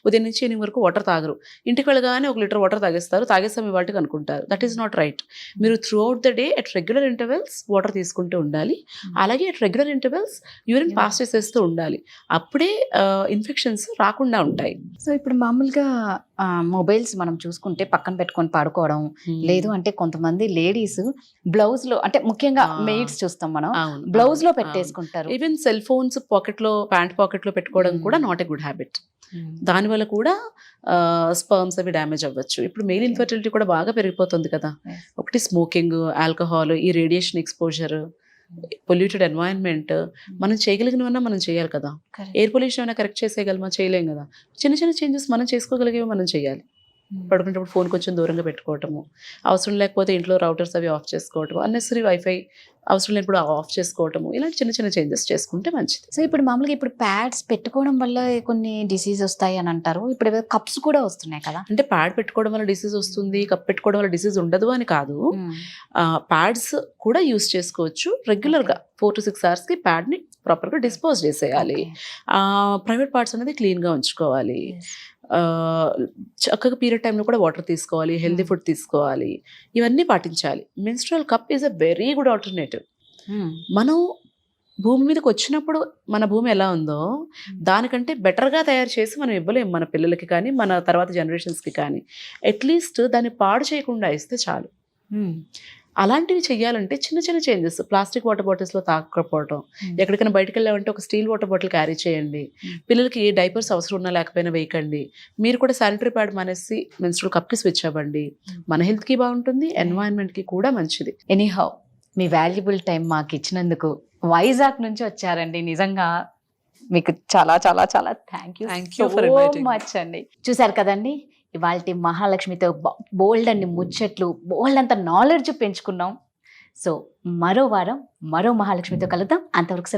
ఉదయం నుంచి ఈవినింగ్ వరకు వాటర్ తాగరు. ఇంటికి వెళ్ళగానే 1 లీటర్ వాటర్ తాగేస్తాం ఇవాటికి అనుకుంటారు. That is not right. మీరు throughout the day at regular intervals water తీసుకుంటూ ఉండాలి. అలాగే at regular intervals urine pass చేసేస్తూ ఉండాలి. అప్పుడే ఇన్ఫెక్షన్స్ రాకుండా ఉంటాయి. సో ఇప్పుడు మామూలుగా మొబైల్స్ మనం చూసుకుంటే పక్కన పెట్టుకొని పడుకోవడం, లేదు అంటే కొంతమంది లేడీస్ బ్లౌజ్ లో, అంటే ముఖ్యంగా మెయిడ్స్ చూస్తాం మనం, బ్లౌజ్ లో పెట్టేసుకుంటారు. Even cell phones pant pocket లో పెట్టుకోవడం కూడా నాట్ ఎ గుడ్ హ్యాబిట్. దానివల్ల కూడా స్పర్మ్స్ అవి డ్యామేజ్ అవ్వచ్చు. ఇప్పుడు మెయిల్ ఇన్ఫర్టిలిటీ కూడా బాగా పెరిగిపోతుంది కదా. ఒకటి స్మోకింగ్, ఆల్కహాల్, ఈ రేడియేషన్ ఎక్స్పోజర్, పొల్యూటెడ్ ఎన్వైరన్మెంట్. మనం చేయగలిగినవన్నా మనం చేయాలి కదా. ఎయిర్ పొల్యూషన్ అయినా కరెక్ట్ చేసేయగలమా? చేయలేం కదా. చిన్న చేంజెస్ మనం చేసుకోగలిగేవి మనం చేయాలి. పడుకునేటప్పుడు ఫోన్ కొంచెం దూరంగా పెట్టుకోవటము, అవసరం లేకపోతే ఇంట్లో రౌటర్స్ అవి ఆఫ్ చేసుకోవటము, అన్నెసరీ వైఫై అవసరం లేనప్పుడు ఆఫ్ చేసుకోవటము, ఇలాంటి చిన్న చేంజెస్ చేసుకుంటే మంచిది. సో ఇప్పుడు మామూలుగా ఇప్పుడు ప్యాడ్స్ పెట్టుకోవడం వల్ల కొన్ని డిసీజ్ వస్తాయి అని అంటారు. ఇప్పుడు కప్స్ కూడా వస్తున్నాయి కదా. అంటే ప్యాడ్ పెట్టుకోవడం వల్ల డిసీజ్ వస్తుంది, కప్ పెట్టుకోవడం వల్ల డిసీజ్ ఉండదు అని కాదు. ప్యాడ్స్ కూడా యూస్ చేసుకోవచ్చు. రెగ్యులర్గా 4 to 6 hours ప్యాడ్ని ప్రాపర్గా డిస్పోజ్ చేసేయాలి. ప్రైవేట్ పార్ట్స్ అనేది క్లీన్గా ఉంచుకోవాలి. చక్కగా పీరియడ్ టైంలో కూడా వాటర్ తీసుకోవాలి, హెల్దీ ఫుడ్ తీసుకోవాలి, ఇవన్నీ పాటించాలి. Menstrual cup is a very good alternative. మనం భూమి మీదకి వచ్చినప్పుడు మన భూమి ఎలా ఉందో దానికంటే బెటర్గా తయారు చేసి మనం ఇవ్వలేము మన పిల్లలకి కానీ, మన తర్వాత జనరేషన్స్కి కానీ. అట్లీస్ట్ దాన్ని పాడు చేయకుండా ఇస్తే చాలు. అలాంటివి చెయ్యాలంటే చిన్న చిన్న చేంజెస్, ప్లాస్టిక్ వాటర్ బాటిల్స్లో తాగకపోవడం, ఎక్కడికైనా బయటకు వెళ్ళామంటే ఒక స్టీల్ వాటర్ బాటిల్ క్యారీ చేయండి, పిల్లలకి డైపర్స్ అవసరం ఉన్నా లేకపోయినా వేయకండి, మీరు కూడా శానిటరీ ప్యాడ్ మానేసి మెన్స్ట్రువల్ కప్కి స్విచ్ అవ్వండి. మన హెల్త్కి బాగుంటుంది, ఎన్వైరన్మెంట్కి కూడా మంచిది. ఎనీహౌ మీ వాల్యుబుల్ టైం మాకు ఇచ్చినందుకు, వైజాగ్ నుంచి వచ్చారండి, నిజంగా మీకు చాలా చాలా చాలా thank Thank you you for inviting me. Much అండి. చూసారు కదండి, ఇవాళ మహాలక్ష్మితో బోల్డ్ అన్ని ముచ్చట్లు, బోల్డ్ అంత నాలెడ్జ్ పెంచుకున్నాం. సో మరో వారం మరో మహాలక్ష్మితో కలుద్దాం. అంతవరకు